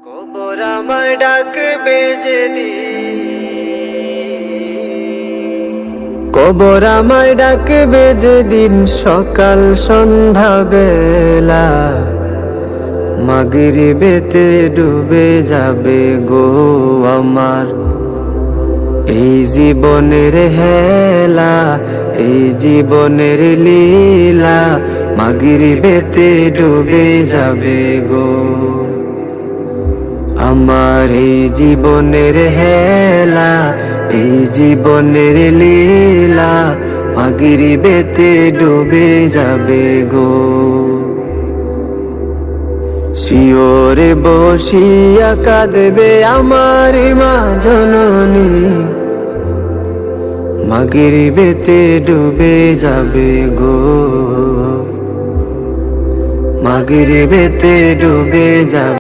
কবর আমায় ডাকবে যেদিন, কবর আমায় ডাকবে যেদিন সকাল সন্ধ্যা বেলা, মাগরিবেতে ডুবে যাবে গো আমার এই জীবনের হেলা, এই জীবনের লীলা, মাগরিবেতে ডুবে যাবে গো আমার এই জীবনের হেলা, এই জীবনের লীলা, মাগরিবেতে ডুবে যাবে গো। শিওরে বসিয়া কাঁদবে আমার মা জননী, মাগরিবেতে ডুবে যাবে গো, মাগরিবেতে ডুবে যাবে।